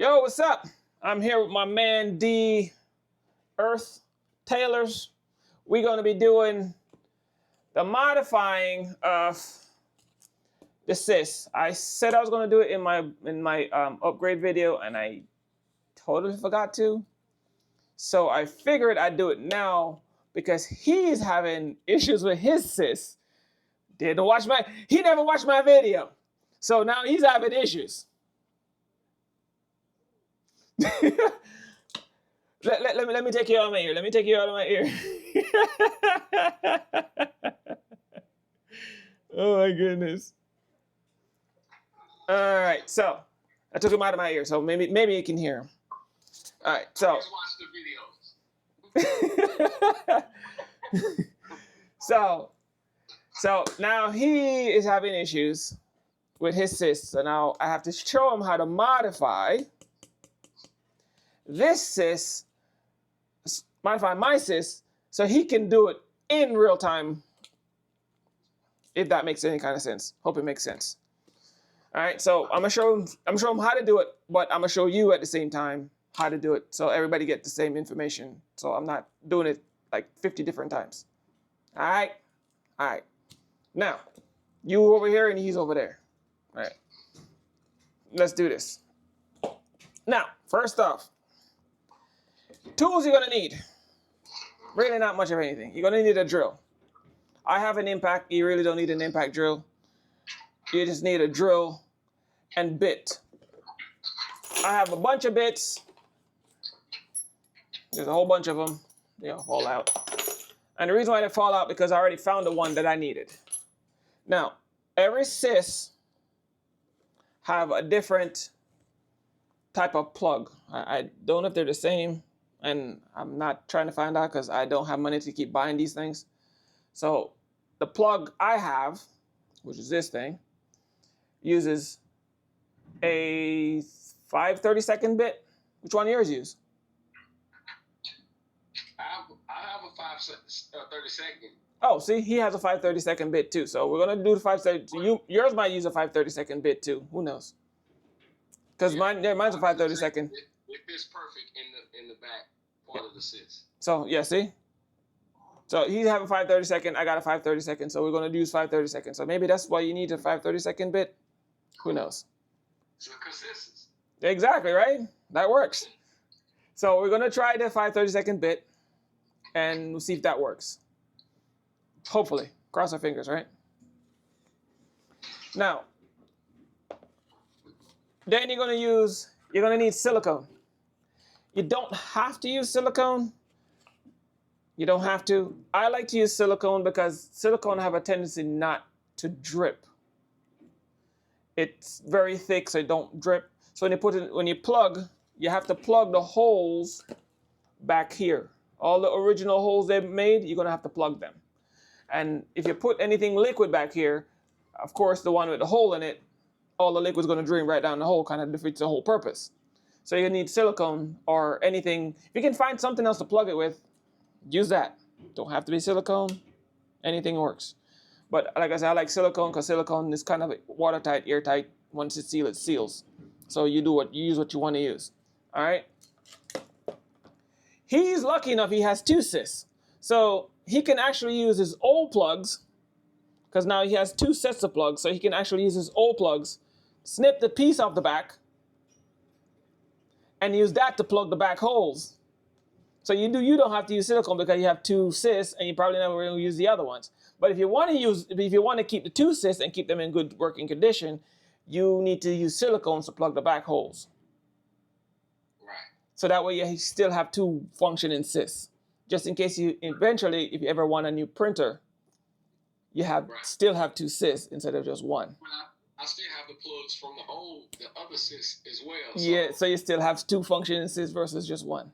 Yo, what's up? I'm here with my man D Earth Taylors. We're going to be doing the modifying of the CISS. I said I was going to do it in my upgrade video, and I totally forgot to. So I figured I'd do it now because he's having issues with his CISS. He never watched my video, so now he's having issues. Let me take you out of my ear. Let me take you out of my ear. Oh my goodness. All right, so I took him out of my ear, so maybe you can hear him. All right, so. Just watch the videos. So now he is having issues with his CISS. So now I have to show him how to modify this CISS, modify my CISS, so he can do it in real time. If that makes any kind of sense. Hope it makes sense. All right, so I'm gonna show him how to do it, but I'm gonna show you at the same time how to do it, so everybody gets the same information. So I'm not doing it like 50 different times. All right. Now, you over here and he's over there. All right. Let's do this. Now, first off, tools you're gonna need. Really not much of anything. You're gonna need a drill. I have an impact. You really don't need an impact drill. You just need a drill and bit. I have a bunch of bits. There's a whole bunch of them. They'll fall out. And the reason why they fall out because I already found the one that I needed. Now, every CISS have a different type of plug. I don't know if they're the same, and I'm not trying to find out because I don't have money to keep buying these things. So the plug I have, which is this thing, uses a 5/32 bit. Which one of yours use? I have a 5/32. Oh, see, he has a 5/32 bit too. So we're gonna do the 5/32. Yours might use a 5/32 bit too. Who knows? Because mine's a 5/32. It fits perfect in the back part of the CISS. So yeah, see. So he's having 5/32. I got a 5/32. So we're gonna use 5/32. So maybe that's why you need a 5/32 bit. Who knows? So consistency. Exactly, right? That works. So we're gonna try the 5/32 bit, and we'll see if that works. Hopefully, cross our fingers, right? Now, then you're gonna need silicone. You don't have to use silicone. You don't have to. I like to use silicone because silicone have a tendency not to drip. It's very thick, so it don't drip. So when you plug, you have to plug the holes back here. All the original holes they've made, you're gonna have to plug them. And if you put anything liquid back here, of course, the one with the hole in it, all the liquid's gonna drain right down the hole, kind of defeats the whole purpose. So you need silicone or anything. If you can find something else to plug it with, use that. Don't have to be silicone. Anything works. But like I said, I like silicone because silicone is kind of watertight, airtight. Once it's sealed, it seals. So you use what you want to use. All right. He's lucky enough he has two CISS. So he can actually use his old plugs, because now he has two sets of plugs, so he can actually use his old plugs, snip the piece off the back, and use that to plug the back holes. So you don't have to use silicone because you have two CISS, and you probably never really use the other ones. But if you want to keep the two CISS and keep them in good working condition, you need to use silicone to plug the back holes. Right. So that way you still have two functioning CISS. Just in case eventually, if you ever want a new printer, you still have two CISS instead of just one. Well, I still have the plugs from the other CISS as well. So. Yeah, so you still have two functioning CISS versus just one.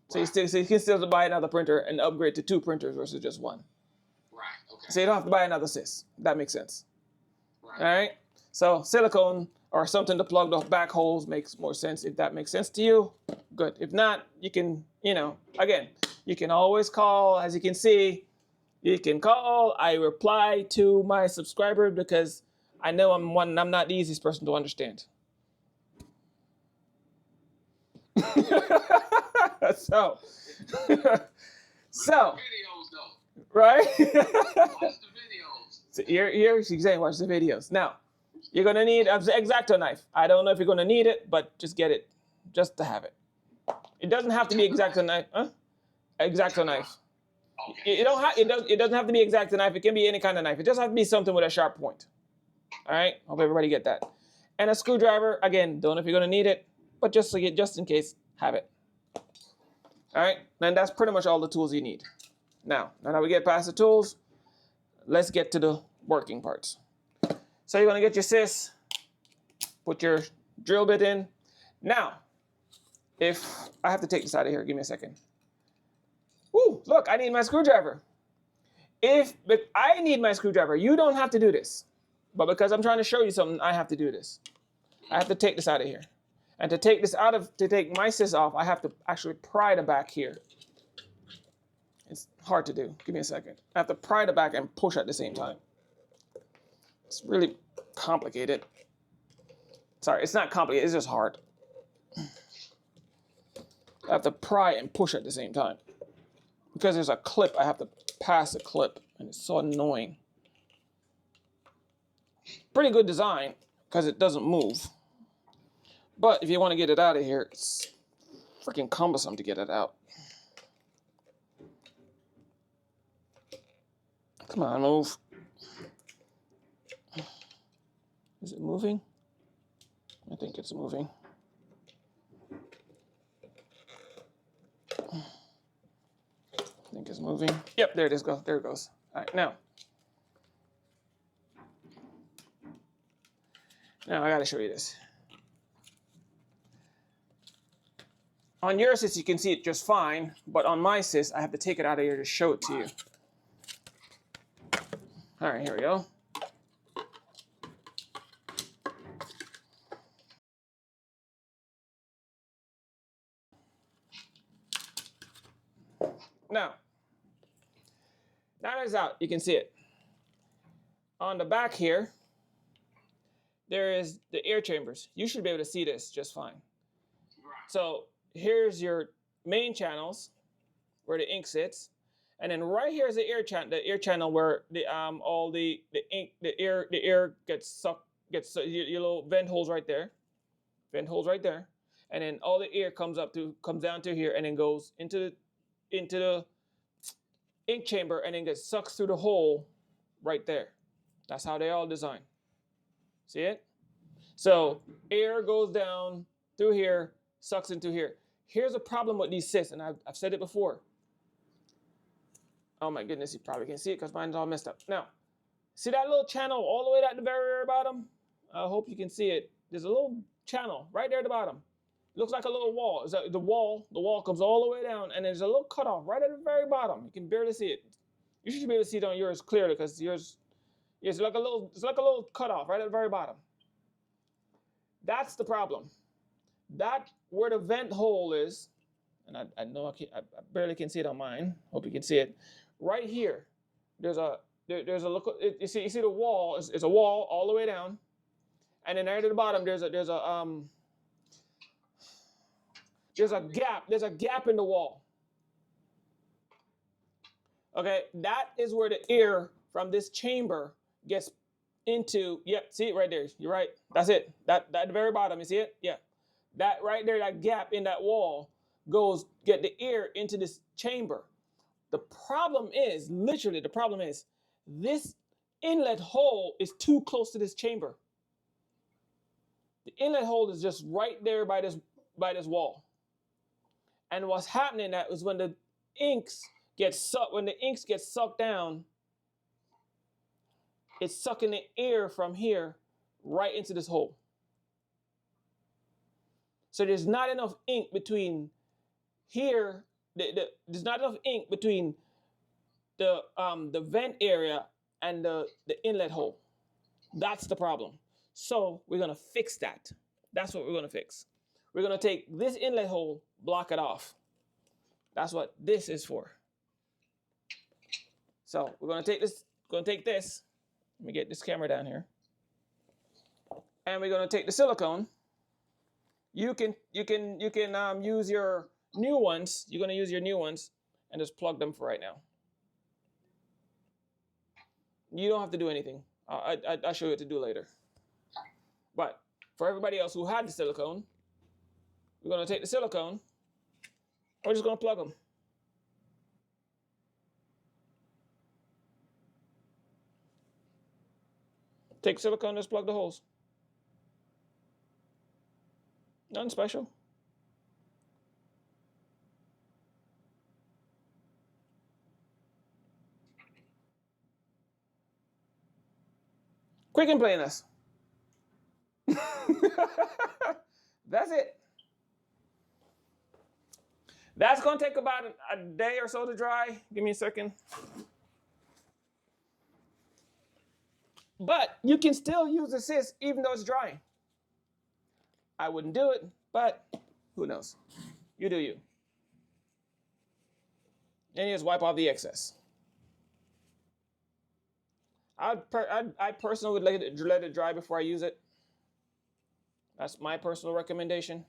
So you can still buy another printer and upgrade to two printers versus just one. Right. Okay. So you don't have to buy another CISS. That makes sense. Right. All right. So silicone or something to plug the back holes makes more sense. If that makes sense to you, good. If not, you can, again, you can always call. As you can see, you can call. I reply to my subscriber because I know I'm not the easiest person to understand. So, so, Videos though. right? Watch the videos. So you're saying watch the videos. Now, you're gonna need an X-Acto knife. I don't know if you're gonna need it, but just get it, just to have it. It doesn't have to be X-Acto knife, huh? X-Acto knife. Okay. It don't have. It doesn't have to be X-Acto knife. It can be any kind of knife. It just has to be something with a sharp point. All right. Hope everybody get that. And a screwdriver. Again, don't know if you're gonna need it, but just in case, have it. All right. Then that's pretty much all the tools you need. Now that we get past the tools, let's get to the working parts. So you're gonna get your CISS, put your drill bit in. Now, if I have to take this out of here, give me a second. Ooh, look, I need my screwdriver. But I need my screwdriver, you don't have to do this. But because I'm trying to show you something, I have to do this. I have to take this out of here. And to take my CISS off, I have to actually pry the back here. It's hard to do. Give me a second. I have to pry the back and push at the same time. It's really complicated. Sorry, it's not complicated, it's just hard. I have to pry and push at the same time. Because there's a clip, I have to pass a clip, and it's so annoying. Pretty good design, because it doesn't move. But if you want to get it out of here, it's freaking cumbersome to get it out. Come on, move. Is it moving? I think it's moving. I think it's moving. Yep, there it is. There it goes. All right, now I gotta show you this. On your CISS, you can see it just fine, but on my CISS, I have to take it out of here to show it to you. All right, here we go. Now that is out. You can see it. On the back here, there is the air chambers. You should be able to see this just fine. So here's your main channels where the ink sits, and then right here is the air channel where the all the ink, the air gets your little vent holes right there, and then all the air comes down to here and then goes into the ink chamber and then gets sucked through the hole right there. That's how they all design. See it? So air goes down through here, sucks into here. Here's a problem with these CISS, and I've said it before. Oh my goodness, you probably can't see it because mine's all messed up. Now, see that little channel all the way at the very, very bottom? I hope you can see it. There's a little channel right there at the bottom. It looks like a little wall. The wall comes all the way down, and there's a little cutoff right at the very bottom. You can barely see it. You should be able to see it on yours clearly because yours is like a little cutoff right at the very bottom. That's the problem. That where the vent hole is, and I know I barely can see it on mine. Hope you can see it. Right here, there's a look. You see the wall. It's a wall all the way down, and then right at the bottom there's a gap. There's a gap in the wall. Okay, that is where the air from this chamber gets into. Yep, see it right there. You're right. That's it. That at the very bottom. You see it? Yeah. That right there, that gap in that wall get the air into this chamber. The problem is, literally, this inlet hole is too close to this chamber. The inlet hole is just right there by this wall. And what's happening that is when the inks get sucked down, it's sucking the air from here right into this hole. So there's not enough ink between here. There's not enough ink between the vent area and the inlet hole. That's the problem. So we're gonna fix that. That's what we're gonna fix. We're gonna take this inlet hole, block it off. That's what this is for. So we're gonna take this. Let me get this camera down here. And we're gonna take the silicone. you can use your new ones. You're gonna use your new ones and just plug them for right now. You don't have to do anything. I'll show you what to do later. But for everybody else who had the silicone, we're gonna take the silicone. We're just gonna plug them. Take silicone, just plug the holes. Nothing special. Quick and plainness. That's it. That's going to take about a day or so to dry. Give me a second. But you can still use the CISS even though it's drying. I wouldn't do it, but who knows? You do you. And you just wipe off the excess. I personally would let it dry before I use it. That's my personal recommendation.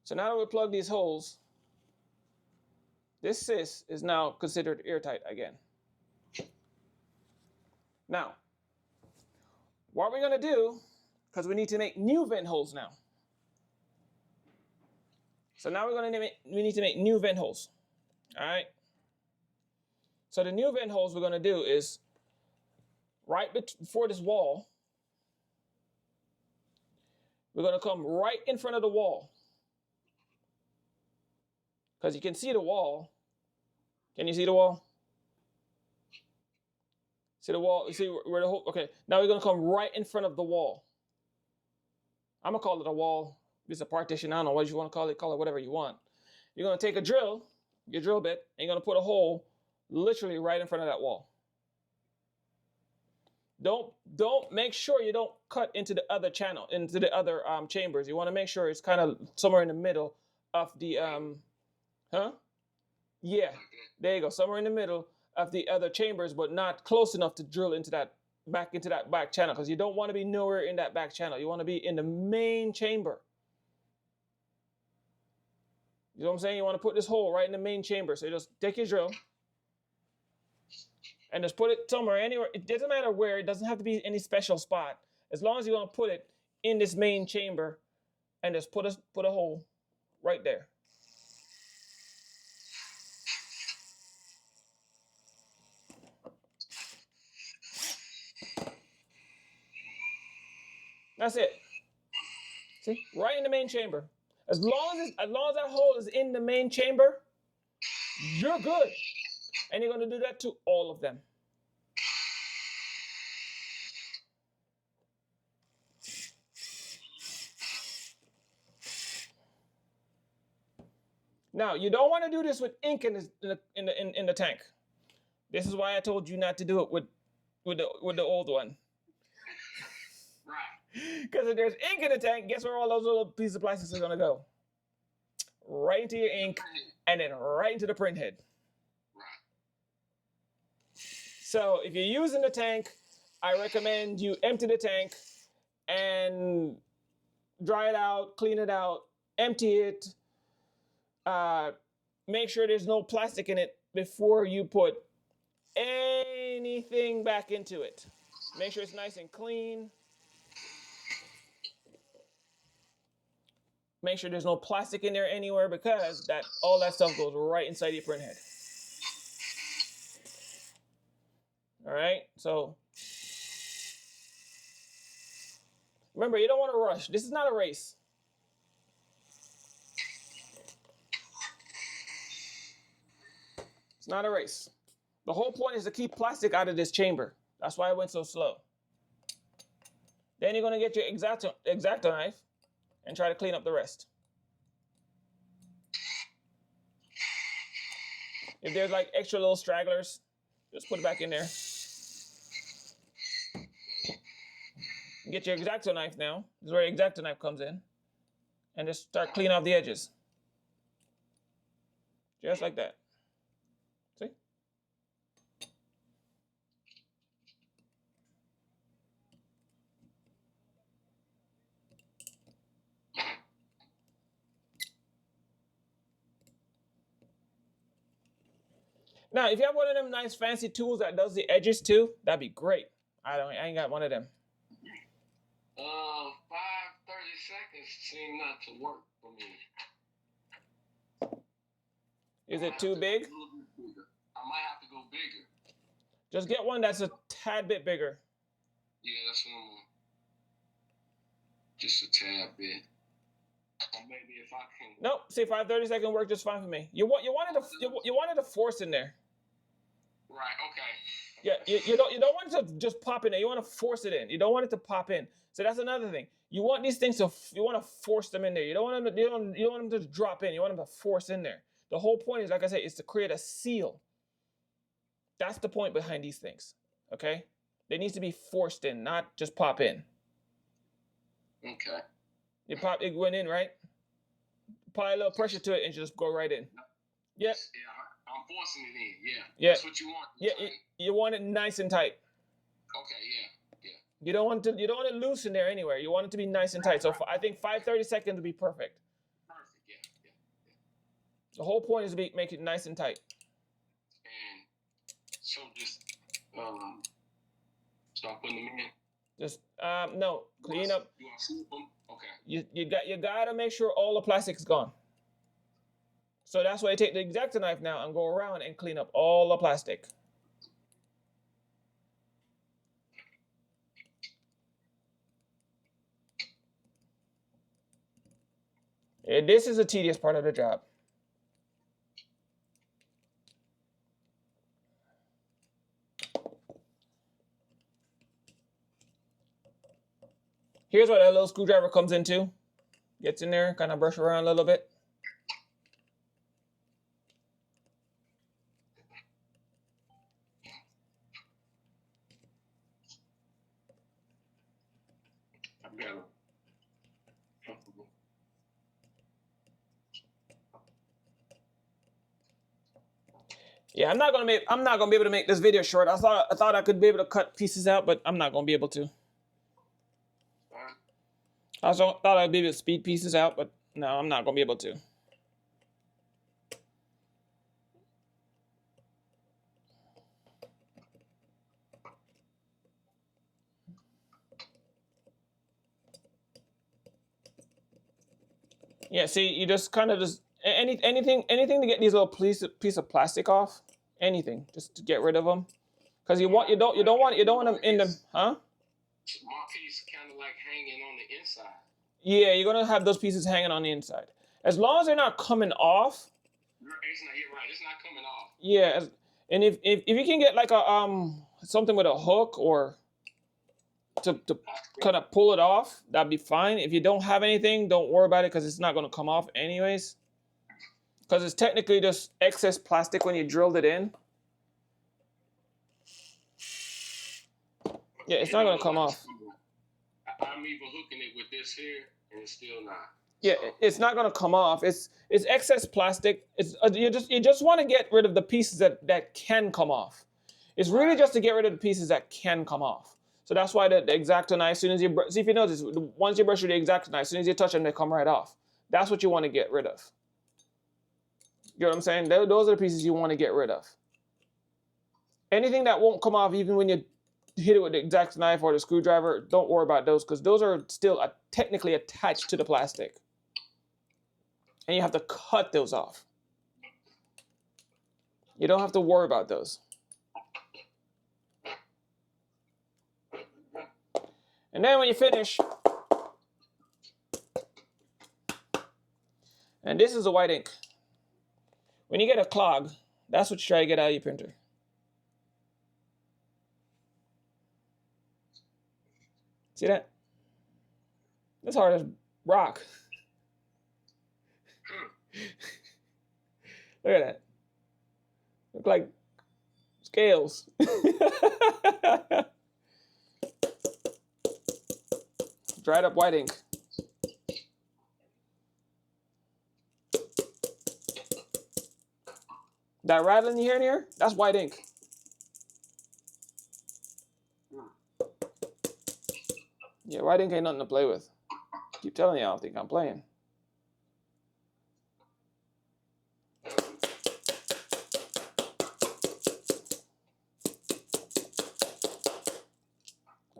So now that we plug these holes, this CISS is now considered airtight again. Now, what we're going to do, because we need to make new vent holes now. So now we need to make new vent holes. All right. So the new vent holes we're going to do is right before this wall. We're going to come right in front of the wall. Because you can see the wall. Can you see the wall? See the wall? See where the hole? Okay. Now we're going to come right in front of the wall. I'm going to call it a wall. It's a partition. I don't know what you want to call it. Call it whatever you want. You're going to take a drill, your drill bit, and you're going to put a hole literally right in front of that wall. Don't make sure you don't cut into the other channel, into the other chambers. You want to make sure it's kind of somewhere in the middle of the Yeah, there you go, somewhere in the middle of the other chambers, but not close enough to drill into that back channel, because you don't want to be nowhere in that back channel. You want to be in the main chamber. You know what I'm saying? You want to put this hole right in the main chamber. So you just take your drill and just put it somewhere, anywhere. It doesn't matter where. It doesn't have to be any special spot. As long as you want to put it in this main chamber, and just put a hole right there. That's it. See, right in the main chamber. As long as that hole is in the main chamber, you're good. And you're going to do that to all of them. Now, you don't want to do this with ink in the tank. This is why I told you not to do it with the old one. Right. Because if there's ink in the tank, guess where all those little pieces of plastic are going to go? Right into your ink, and then right into the print head. Right. So if you're using the tank, I recommend you empty the tank and dry it out, clean it out, empty it. Make sure there's no plastic in it before you put anything back into it. Make sure it's nice and clean. Make sure there's no plastic in there anywhere, because all that stuff goes right inside your print head. All right, so remember, you don't want to rush. This is not a race. It's not a race. The whole point is to keep plastic out of this chamber. That's why I went so slow. Then you're going to get your X-Acto knife and try to clean up the rest. If there's like extra little stragglers, just put it back in there. Get your X-Acto knife now. This is where your X-Acto knife comes in. And just start cleaning off the edges. Just like that. See? Now, if you have one of them nice fancy tools that does the edges too, that'd be great. I ain't got one of them. 5:30 seconds seem not to work for me. Is it too big? I might have to go bigger. Just get one that's a tad bit bigger. Yeah, that's one more. Just a tad bit. Or maybe if I can. Nope. See, 5:30 second work just fine for me. You wanted to force in there. Right. Okay. Yeah. You don't want it to just pop in there. You want to force it in. You don't want it to pop in. So that's another thing. You want these things to you want to force them in there. You don't want them to, you don't want them to drop in. You want them to force in there. The whole point is, like I said, is to create a seal. That's the point behind these things. Okay? They need to be forced in, not just pop in. Okay. It went in, right? Apply a little pressure to it and just go right in. Yeah. Yeah, I'm forcing it in. Yeah. Yeah. That's what you want. Yeah. You want it nice and tight. Okay. Yeah. Yeah. You don't want it loose in there anywhere. You want it to be nice and tight. So I think 5:30 seconds would be perfect. Perfect. Yeah. The whole point is to make it nice and tight. And so just start putting them in. Just no, clean up. You want to swoop them? Okay. You gotta make sure all the plastic's gone. So that's why I take the X-Acto knife now and go around and clean up all the plastic. And this is a tedious part of the job. Here's where that little screwdriver comes into. Gets in there, kind of brush around a little bit. Yeah, I'm not gonna be able to make this video short. I thought I could be able to cut pieces out, but I'm not gonna be able to. I thought I'd be able to speed pieces out, but no, I'm not gonna be able to. Yeah, see, you just kind of just anything to get these little piece of plastic off. Anything, just to get rid of them, because you don't want them in them, huh? My piece kind of like hanging on the inside. Yeah, you're gonna have those pieces hanging on the inside. As long as they're not coming off. You're right. It's not coming off. Yeah, and if you can get like a something with a hook or to kind of pull it off, that'd be fine. If you don't have anything, don't worry about it because it's not gonna come off anyways. Because it's technically just excess plastic when you drilled it in. Yeah, it's not gonna come off. I'm even hooking it with this here, and it's still not. Yeah, it's not gonna come off. It's excess plastic. It's you just want to get rid of the pieces that can come off. It's really just to get rid of the pieces that can come off. So that's why the X-Acto knife, as soon as you see, if you notice, once you brush with the X-Acto knife, as soon as you touch them, they come right off. That's what you want to get rid of. You know what I'm saying? Those are the pieces you want to get rid of. Anything that won't come off, even when you hit it with the X-Acto knife or the screwdriver, don't worry about those because those are still technically attached to the plastic. And you have to cut those off. You don't have to worry about those. And then when you finish, and this is a white ink. When you get a clog, that's what you try to get out of your printer. See that? That's hard as rock. Look at that. Look like scales. Dried up white ink. That rattling you hear in here? That's white ink. Yeah, white ink ain't nothing to play with. Keep telling you, I don't think I'm playing.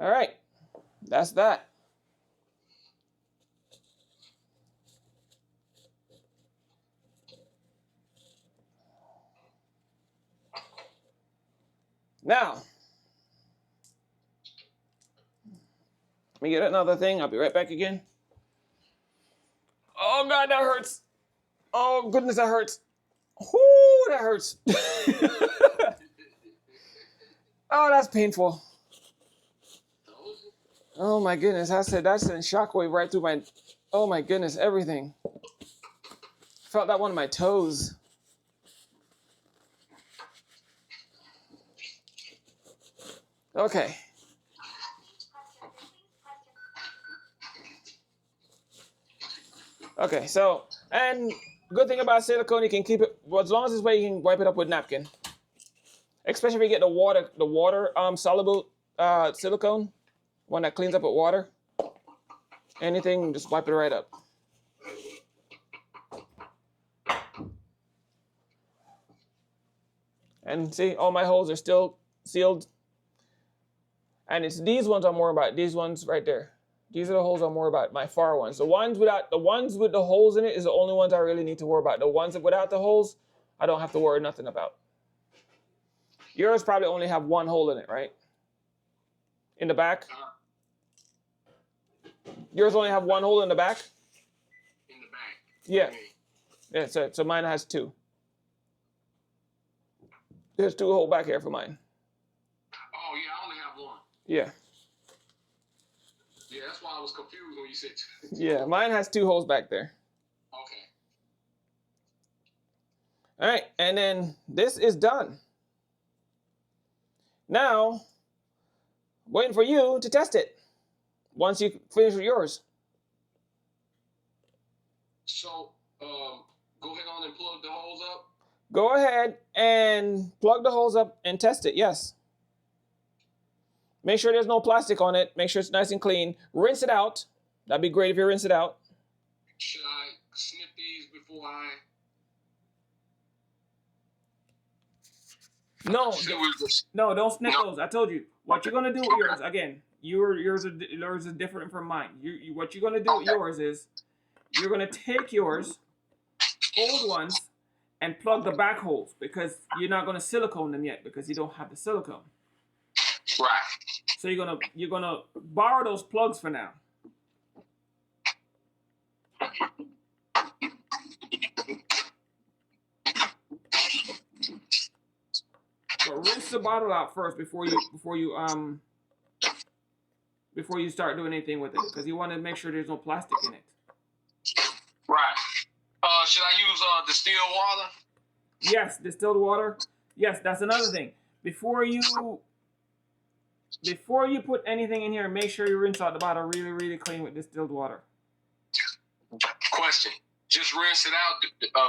All right, that's that. Now, let me get another thing. I'll be right back again. Oh God, that hurts. Oh goodness, that hurts. Whoo, that hurts. Oh, that's painful. Oh my goodness, I said that sent shockwave right through my, oh my goodness, everything. Felt that one on my toes. Okay. Okay, so, and good thing about silicone, you can keep it, well, as long as this way you can wipe it up with napkin. Especially if you get the water soluble silicone, one that cleans up with water. Anything, just wipe it right up. And see, all my holes are still sealed. And it's these ones I'm worried about, these ones right there. These are the holes I'm worried about, my far ones. The ones with the holes in it is the only ones I really need to worry about. The ones without the holes, I don't have to worry nothing about. Yours probably only have one hole in it, right? In the back? Yours only have one hole in the back? In the back. Yeah. Yeah, so mine has two. There's two holes back here for mine. Oh, yeah, I only have one. Yeah. Yeah, that's why I was confused when you said two. Yeah, mine has two holes back there. Okay. All right, and then this is done. Now, waiting for you to test it once you finish with yours. So, go ahead on and plug the holes up. Go ahead and plug the holes up and test it, yes. Make sure there's no plastic on it. Make sure it's nice and clean. Rinse it out. That'd be great if you rinse it out. Should I snip these before I... No, don't snip those. I told you. What you're going to do with yours, again, yours is different from mine. What you're going to do with yours is you're going to take yours, old ones, and plug the back holes because you're not going to silicone them yet because you don't have the silicone. Right. So you're gonna borrow those plugs for now. But rinse the bottle out first before you start doing anything with it because you want to make sure there's no plastic in it. Right. Should I use distilled water? Yes, distilled water. Yes, that's another thing. Before you put anything in here, make sure you rinse out the bottle really, really clean with distilled water. Question. Just rinse it out.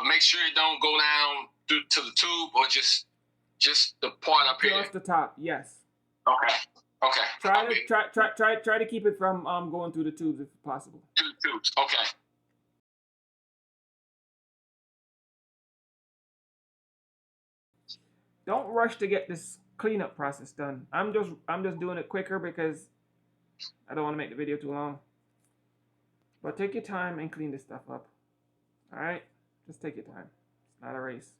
Make sure it don't go down to the tube or just the part up here. Just the top, yes. Okay. Okay. Try to keep it from going through the tubes if possible. Through the tubes. Okay. Don't rush to get this cleanup process done. I'm just doing it quicker because I don't want to make the video too long. But take your time and clean this stuff up. All right? Just take your time. It's not a race.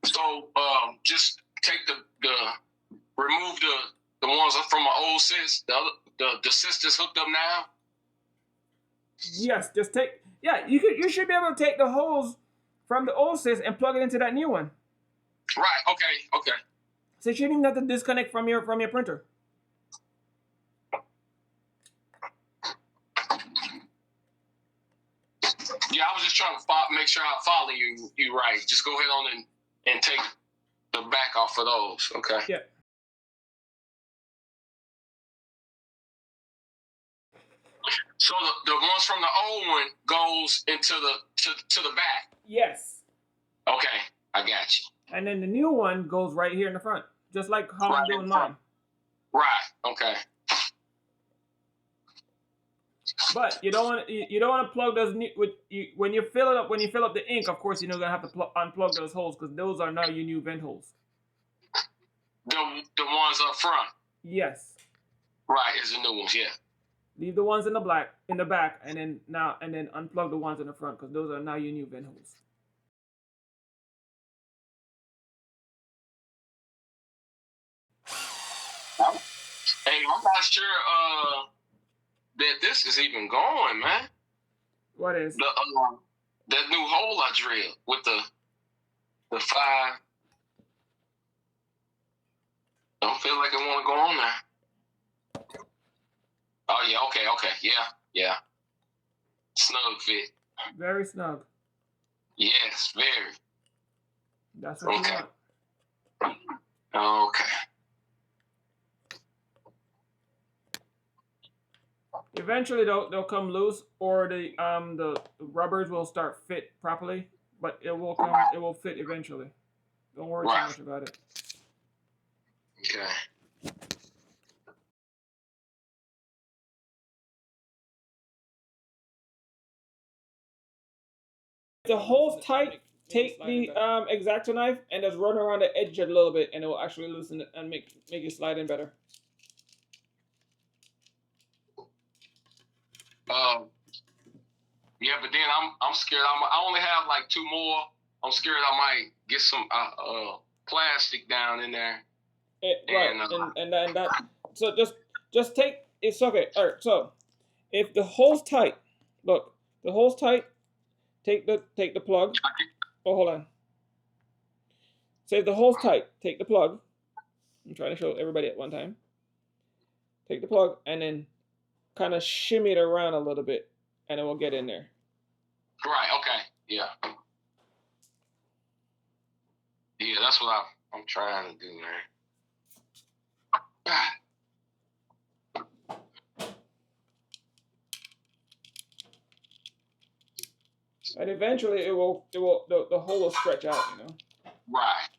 So just take remove the ones from my old CISS, the CISS that's hooked up now. Yes, just take. Yeah, you should be able to take the holes from the old CISS and plug it into that new one. Right. Okay. Okay. So you shouldn't even have to disconnect from your printer. Yeah, I was just trying to make sure I follow you right. Just go ahead on and take the back off of those. Okay. Yeah. So the ones from the old one goes into the back. Yes. Okay, I got you. And then the new one goes right here in the front, just like how I'm doing mine. Right. Okay. But you don't want to plug those when you fill it up the ink. Of course, you're gonna have to unplug those holes because those are now your new vent holes. The ones up front. Yes. Right, is the new ones. Yeah. Leave the ones in the back, and then unplug the ones in the front because those are now your new vent holes. Hey, I'm not sure that this is even going, man. What is? That new hole I drilled with the 5. Don't feel like I want to go on there. Oh yeah, okay, yeah. Snug fit. Very snug. Yes, very. That's what you want. Okay. Eventually they'll come loose, or the rubbers will start fit properly, but it will fit eventually. Don't worry too much about it. Okay. If the hole's tight, take the X-Acto knife and just run around the edge a little bit, and it will actually loosen it and make it slide in better. Yeah, but then I'm scared. I only have like 2 more. I'm scared I might get some plastic down in there. And that. So just take. It's okay. All right. So if the hole's tight, look, the hole's tight. Take the plug. Oh, hold on. So if the hole's tight, take the plug. I'm trying to show everybody at one time. Take the plug and then kind of shimmy it around a little bit, and it will get in there. Right. Okay. Yeah. Yeah, that's what I'm trying to do, man. And eventually the hole will stretch out, Right.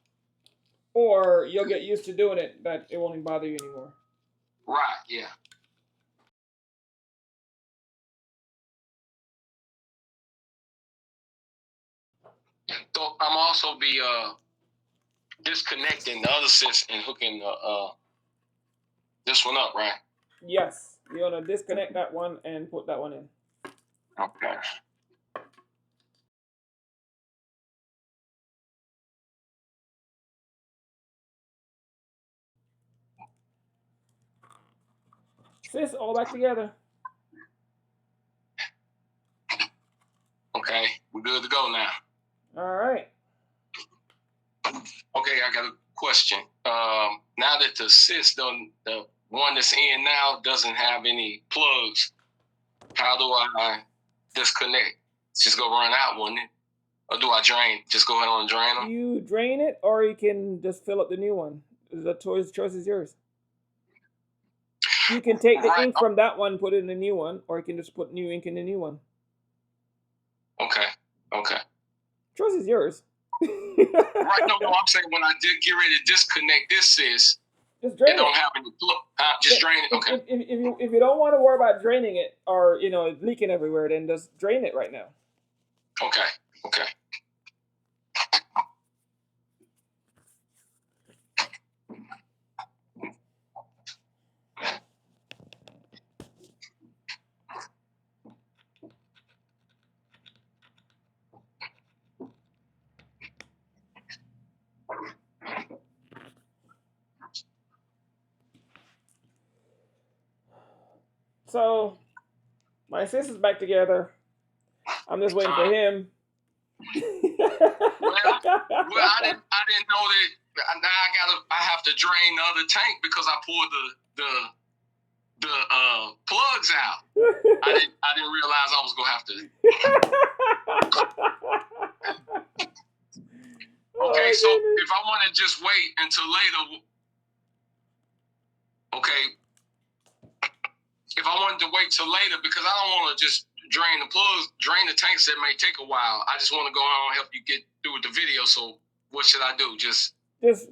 Or you'll get used to doing it that it won't bother you anymore. Right. Yeah. So I'm also be disconnecting the other CISS and hooking this one up, right? Yes. You're gonna disconnect that one and put that one in. Okay. CISS all back together. Okay, we're good to go now. All right. Okay, I got a question. Now that the CISS the one that's in now doesn't have any plugs, how do I disconnect? Just go run out, wouldn't it? Or do I drain? Just go ahead and drain them? You drain it, or you can just fill up the new one. The choice is yours. You can take the ink from that one, put it in the new one, or you can just put new ink in the new one. Okay. Choice is yours. Right, no, I'm saying when I did get ready to disconnect this CISS, just drain it. Don't have any plug. Just drain it. Okay. If you don't want to worry about draining it or leaking everywhere, then just drain it right now. Okay. So my CISS is back together. I'm just waiting for him. Well, I didn't know that. Now I have to drain the other tank because I pulled the plugs out. I didn't realize I was gonna have to. Okay, so if I want to just wait until later, okay. If I wanted to wait till later, because I don't want to just drain the plugs, drain the tanks, that may take a while. I just want to go on and help you get through with the video. So what should I do? Just you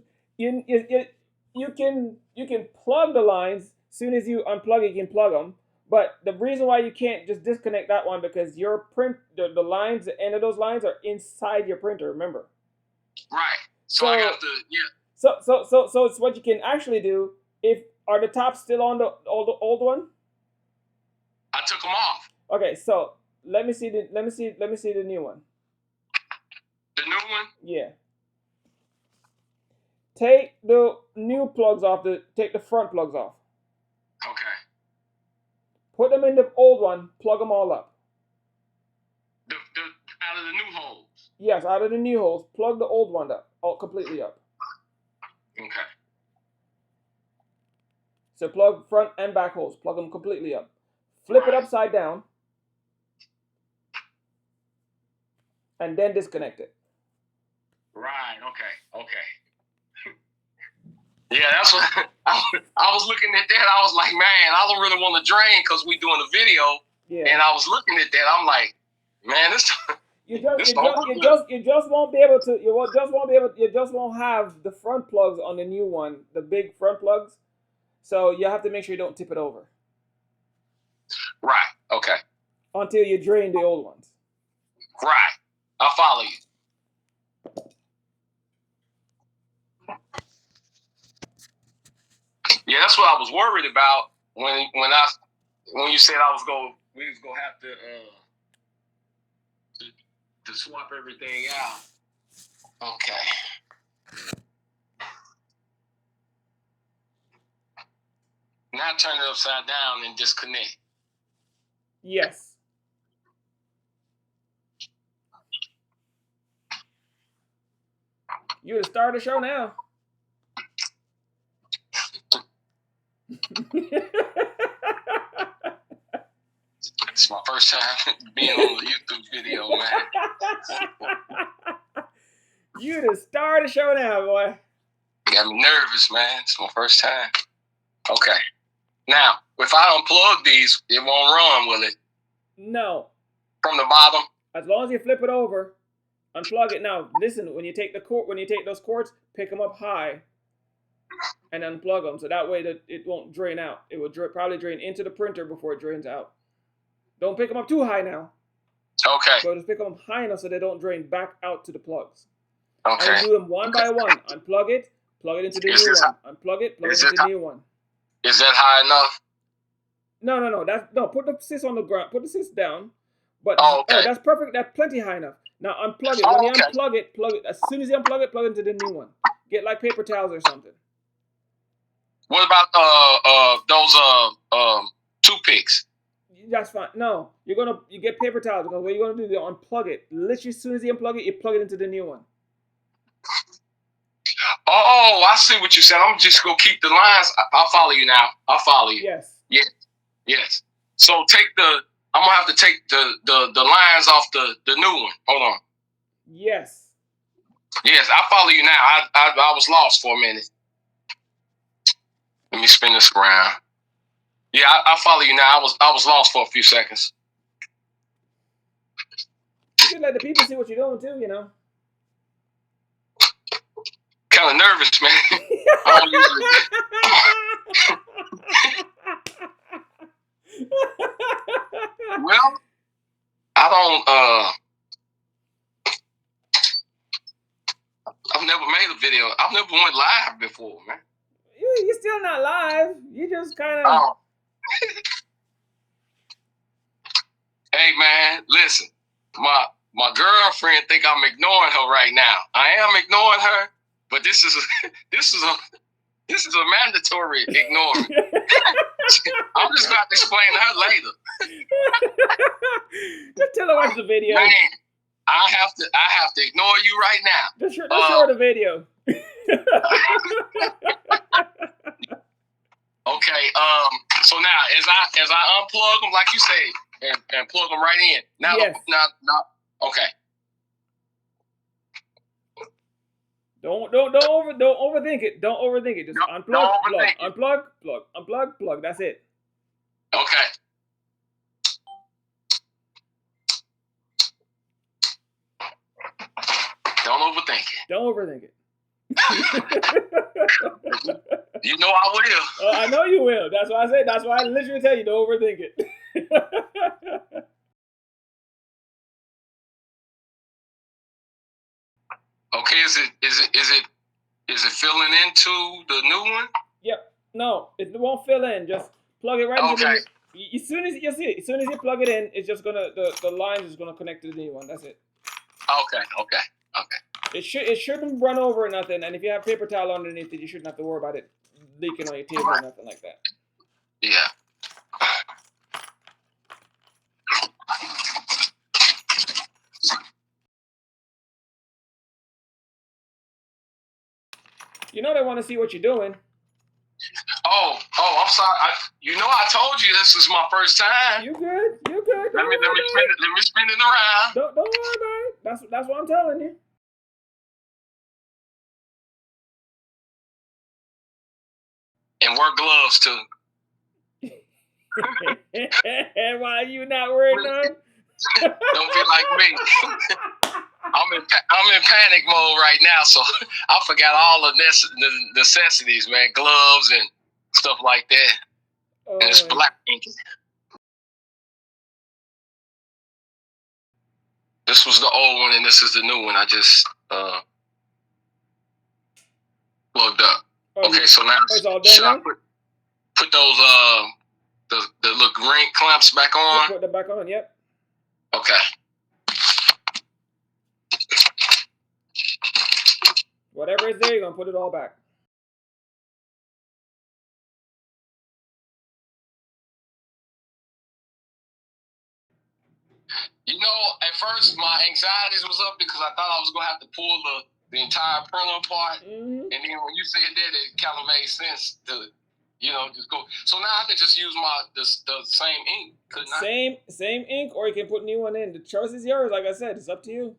can plug the lines. As soon as you unplug it, you can plug them. But the reason why you can't just disconnect that one because your the lines, the end of those lines are inside your printer. Remember. Right. So I So got to, yeah. so it's what you can actually do. If are the tops still on the old one? I took them off. Okay, so let me see the new one. The new one. Yeah. Take the new plugs off. Take the front plugs off. Okay. Put them in the old one. Plug them all up. The out of the new holes. Yes, out of the new holes. Plug the old one up, all completely up. Okay. So plug front and back holes. Plug them completely up. Flip it upside down, and then disconnect it. Right. Okay. Okay. Yeah, that's what I was looking at that. I was like, man, I don't really want to drain because we doing a video. Yeah. And I was looking at that. I'm like, man, this. You just won't be able to. You just won't have the front plugs on the new one, the big front plugs. So you have to make sure you don't tip it over. Right. Okay. Until you drain the old ones. Right. I'll follow you. Yeah, that's what I was worried about when you said we was gonna have to swap everything out. Okay. Now turn it upside down and disconnect. Yes. You to start the show now. It's my first time being on a YouTube video, man. You to start the show now, boy. Got me nervous, man. It's my first time. Okay. Now, if I unplug these, it won't run, will it? No. From the bottom? As long as you flip it over, unplug it. Now, listen, when you take those cords, pick them up high and unplug them. So that way that it won't drain out. It will probably drain into the printer before it drains out. Don't pick them up too high now. Okay. So just pick them high enough so they don't drain back out to the plugs. Okay. And do them one by one. Unplug it, plug it into the new one. Unplug it, plug it into the new one. Is that high enough? No. Put the CISS on the ground. Put the CISS down. But okay. That's perfect. That's plenty high enough. Now unplug it. When you unplug it, plug it. As soon as you unplug it, plug it into the new one. Get like paper towels or something. What about those toothpicks? That's fine. No, you get paper towels because what you're gonna do is unplug it. Literally, as soon as you unplug it, you plug it into the new one. Oh, I see what you said. I'm just gonna keep the lines. I'll follow you now. I'll follow you. Yes. Yes. So I'm gonna have to take the lines off the new one. Hold on. Yes. Yes, I follow you now. I was lost for a minute. Let me spin this around. Yeah, I follow you now. I was lost for a few seconds. You can let the people see what you're doing too, you know. Kind of nervous, man. I don't usually. Well, I don't. I've never made a video. I've never went live before, man. You're still not live. You just kind of. Oh. Hey, man, listen. My girlfriend think I'm ignoring her right now. I am ignoring her, but this is a mandatory ignoring. I'm just going to explain to her later. Just tell her watch the video. Man, I have to ignore you right now. Just show her the video. Okay. So now, as I unplug them, like you say, and plug them right in. Now, yes. Okay. Don't overthink it. Don't overthink it. Just unplug, plug. That's it. Okay. Don't overthink it. Don't overthink it. You know I will. I know you will. That's why I say. That's why I literally tell you to overthink it. Okay, is it filling into the new one? Yep. No, it won't fill in. Just plug it right into Okay. the. As soon as you see it, as soon as you plug it in, it's just gonna the lines is gonna connect to the new one. That's it. Okay. It shouldn't run over or nothing. And if you have paper towel underneath it, you shouldn't have to worry about it leaking on your table or nothing like that. Yeah. You know they want to see what you're doing. Oh, I'm sorry. I told you this is my first time. You good? You good? Let me spin it around. Don't worry about it. That's what I'm telling you. And wear gloves too. Why are you not wearing none? Don't be like me. I'm in panic mode right now, so I forgot all the necessities, man. Gloves and stuff like that. And it's black ink. This was the old one, and this is the new one. I just plugged up. Okay, so now should I put those the little green clamps back on? Put them back on. Yep. Okay. Whatever is there, you're gonna put it all back. You know, at first my anxieties was up because I thought I was gonna have to pull the entire printer apart, and then when you said that, it kind of made sense to, just go. So now I can just use the same ink, couldn't I? Same ink, or you can put new one in. The choice is yours. Like I said, it's up to you.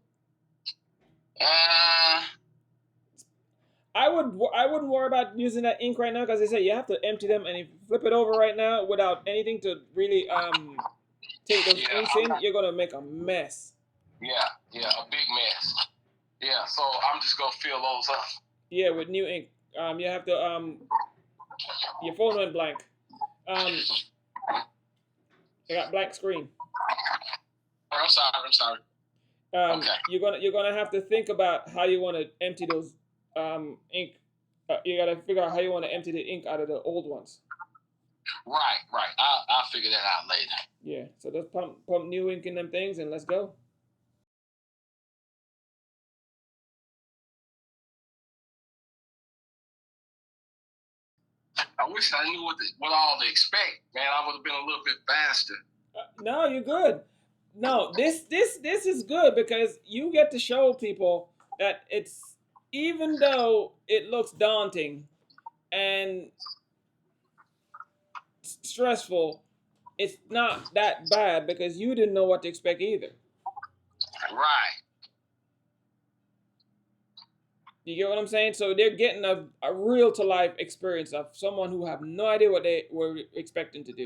I wouldn't worry about using that ink right now because they say you have to empty them, and if you flip it over right now without anything to really take those inks in, you're gonna make a mess. Yeah, a big mess. Yeah, so I'm just gonna fill those up. Yeah, with new ink. You have to your phone went blank. I got blank screen. I'm sorry. Okay. You're gonna have to think about how you want to empty those ink. You gotta figure out how you want to empty the ink out of the old ones. Right. I'll figure that out later. Yeah. So just pump new ink in them things and let's go. I wish I knew what all to expect, man. I would have been a little bit faster. No, you're good. No, this is good because you get to show people that it's, even though it looks daunting and stressful, it's not that bad because you didn't know what to expect either. Right. You get what I'm saying? So they're getting a real to life experience of someone who have no idea what they were expecting to do.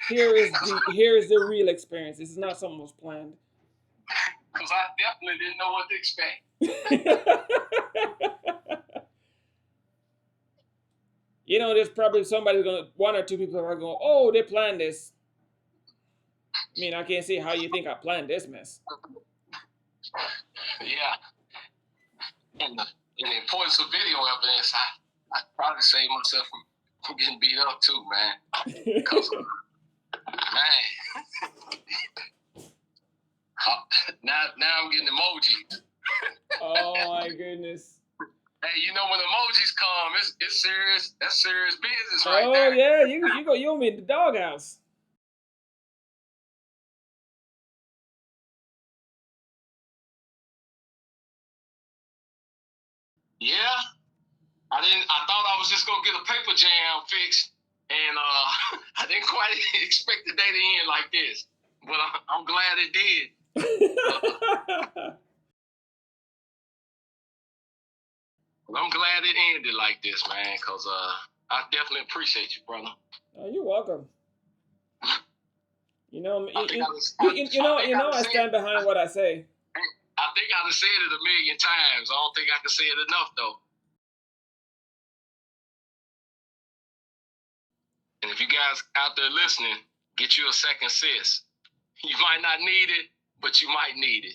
Here is the real experience. This is not something was planned. Because I definitely didn't know what to expect. There's probably one or two people are going, oh, they planned this. I mean, I can't see how you think I planned this mess. Yeah. And the importance of video evidence, I probably saved myself from getting beat up too, man. Because, man, now I'm getting emojis. Oh my goodness. Hey, when emojis come, it's serious. That's serious business right there. Oh yeah, you want me in the doghouse. Yeah. I thought I was just gonna get a paper jam fixed, and I didn't quite expect the day to end like this. But I'm glad it did. I'm glad it ended like this, man, because I definitely appreciate you, brother. Oh, you're welcome. I stand behind what I say. I think I've said it a million times. I don't think I can say it enough, though. And if you guys out there listening, get you a second CISS. You might not need it, but you might need it.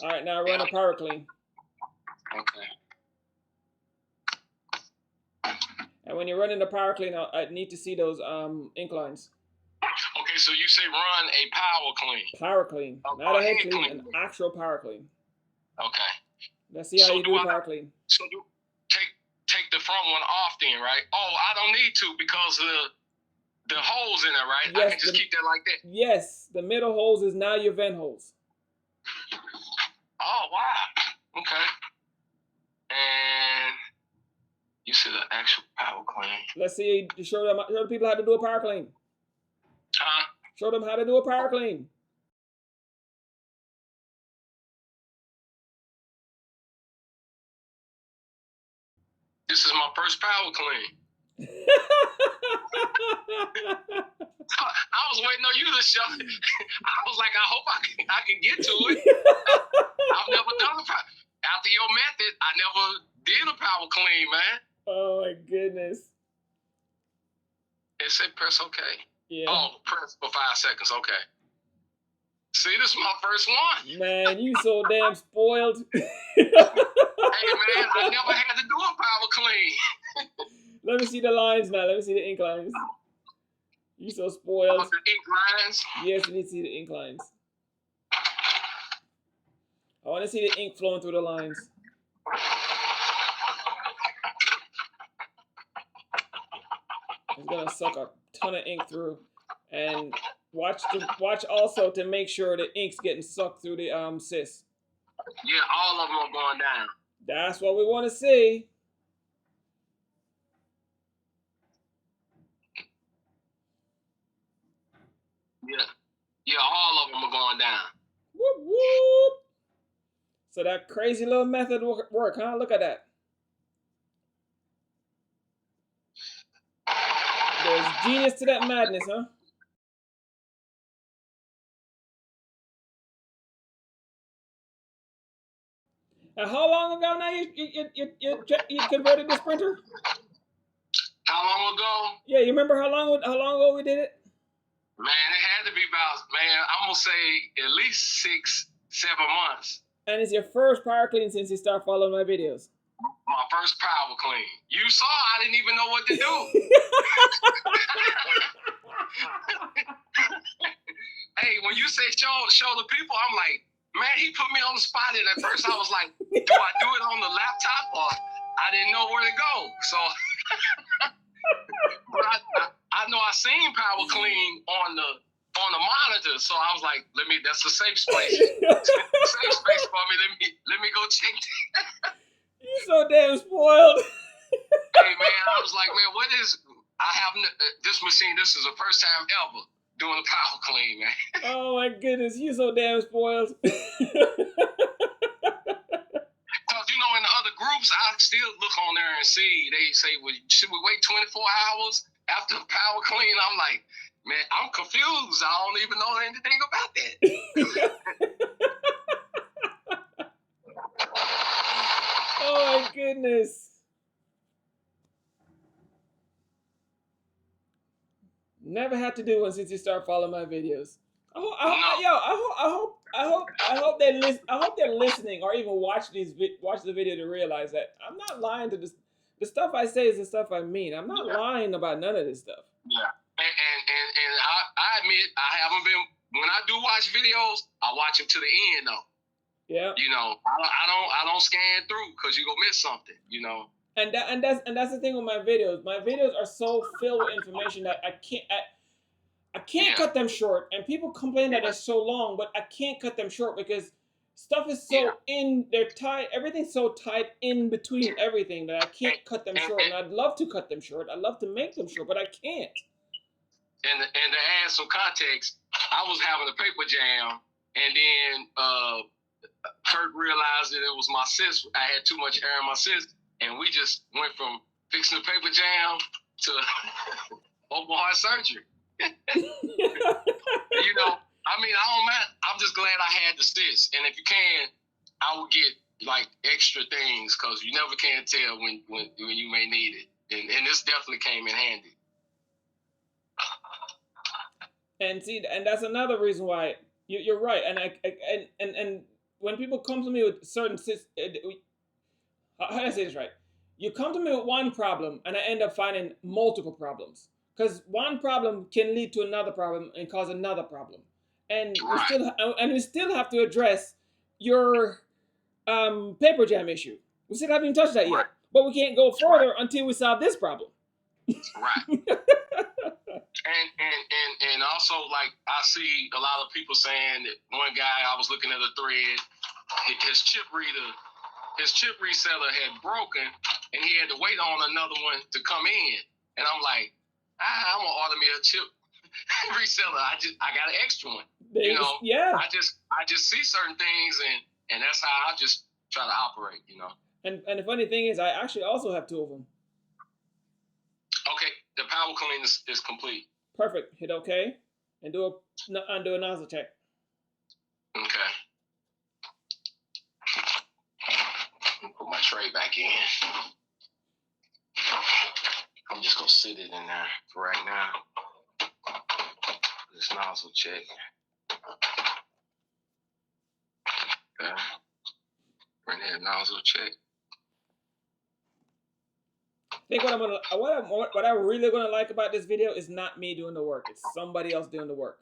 All right, now run a power clean. Okay. And when you're running the power clean, I need to see those ink lines. Okay, so you say run a power clean. Power clean, not a head clean, an actual power clean. Okay. Let's see how you do a power clean. So take the front one off then, right? Oh, I don't need to because the holes in it, right? Yes, I can just keep that like that. Yes, the middle holes is now your vent holes. Oh, wow. Okay. And you see the actual power clean. Let's see, show the people how to do a power clean. Huh? Show them how to do a power clean. This is my first power clean. I was waiting on you to show. I was like, I hope I can get to it. I've never done a power. After your method, I never did a power clean, man. Oh my goodness. It said press OK. Yeah. Oh, press for 5 seconds. Okay. See, this is my first one. Man, you so damn spoiled. Hey, man, I never had to do a power clean. Let me see the lines now. Let me see the ink lines. You so spoiled. Oh, the ink lines? Yes, you need to see the ink lines. I want to see the ink flowing through the lines. It's gonna suck a ton of ink through, and watch also to make sure the ink's getting sucked through the CISS. Yeah, all of them are going down. That's what we want to see. Yeah, all of them are going down. Whoop whoop. So that crazy little method work, huh? Look at that. There's genius to that madness, huh? How long ago now you converted this printer? How long ago? Yeah, you remember how long ago we did it? Man, it had to be about, I'm gonna say at least 6, 7 months. And it's your first power clean since you started following my videos. My first power clean. You saw I didn't even know what to do. Hey, when you say show the people, I'm like, man, he put me on the spot. And at first I was like, do I do it on the laptop or I didn't know where to go. So but I know I seen power clean on the monitor, so I was like, that's a safe space. Safe space for me. Let me go check that. You so damn spoiled. Hey man, I was like, man, I have this machine, this is the first time ever doing a power clean, man. Oh my goodness, you so damn spoiled. Because, in the other groups, I still look on there and see, they say, well, should we wait 24 hours after the power clean? I'm like, man, I'm confused. I don't even know anything about that. Oh my goodness. Never had to do one since you start following my videos. I hope they're listening or even watch the video to realize that I'm not lying to this. The stuff I say is the stuff I mean. I'm not lying about none of this stuff. Yeah, and I admit I haven't been. When I do watch videos, I watch them to the end though. Yeah. I don't scan through because you gonna miss something. And that's the thing with my videos. My videos are so filled with information that I can't cut them short. And people complain that they're so long, but I can't cut them short because stuff is so they're tied. Everything's so tied in between everything that I can't cut them short. And I'd love to cut them short. I'd love to make them short, but I can't. And to add some context, I was having a paper jam, and then Kurt realized that it was my CISS. I had too much air in my CISS, and we just went from fixing the paper jam to open heart surgery. You know, I mean, I don't mind. I'm just glad I had the CISS. And if you can, I would get like extra things because you never can tell when you may need it. And this definitely came in handy. And see, and that's another reason why you're right. And when people come to me with certain how do I say this right? You come to me with one problem, and I end up finding multiple problems because one problem can lead to another problem and cause another problem, and Right. we still have to address your paper jam issue. We still haven't even touched that yet, Right. but we can't go Right. further until we solve this problem. Right. And also, like, I see a lot of people saying that one guy, I was looking at a thread, his chip reseller had broken, and he had to wait on another one to come in. And I'm like, I'm gonna order me a chip reseller. I got an extra one. You know, Yeah. I just see certain things, and that's how I just try to operate. You know. And the funny thing is, I actually also have two of them. Okay, the power clean is complete. Perfect. Hit OK, and do a nozzle check. Okay. Put my tray back in. I'm just gonna sit it in there for right now. This nozzle check. Okay. Bring that nozzle check. I think what I'm really gonna like about this video is not me doing the work. It's somebody else doing the work.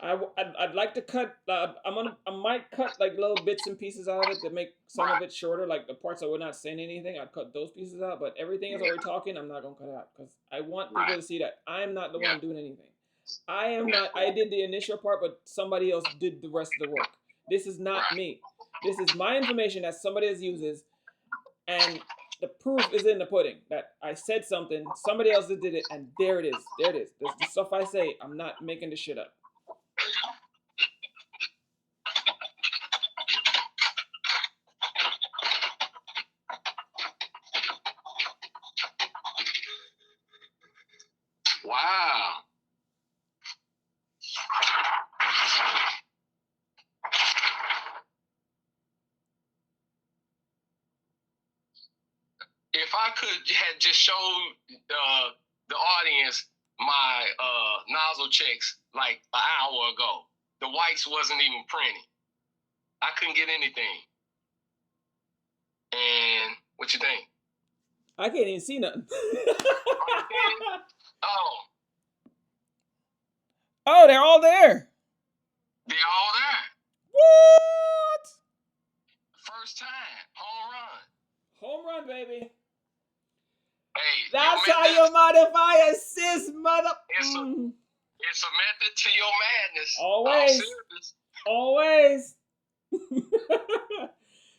I'd like to cut. I might cut like little bits and pieces out of it to make some of it shorter, like the parts that we're not saying anything. I'd cut those pieces out, but everything else that we're talking, I'm not gonna cut out because I want people to see that I'm not the one doing anything. I am not. I did the initial part, but somebody else did the rest of the work. This is not me. This is my information that somebody else uses, and the proof is in the pudding that I said something, somebody else did it, and there it is. There it is. The stuff I say, I'm not making this shit up. Wow. If I could had just showed the audience my nozzle checks like an hour ago, the whites wasn't even printed. I couldn't get anything. And what you think? I can't even see nothing. Oh. Oh, they're all there. They're all there. What? First time. Home run. Home run, baby. Hey, that's how you modify a CISS, mother. It's a method to your madness. Always.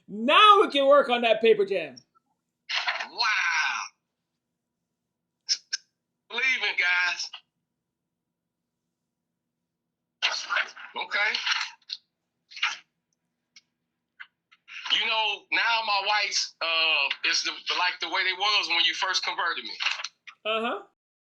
Now we can work on that paper jam. Wow. Leaving, guys. Okay. You know, now my whites is like the way they was when you first converted me. Uh-huh.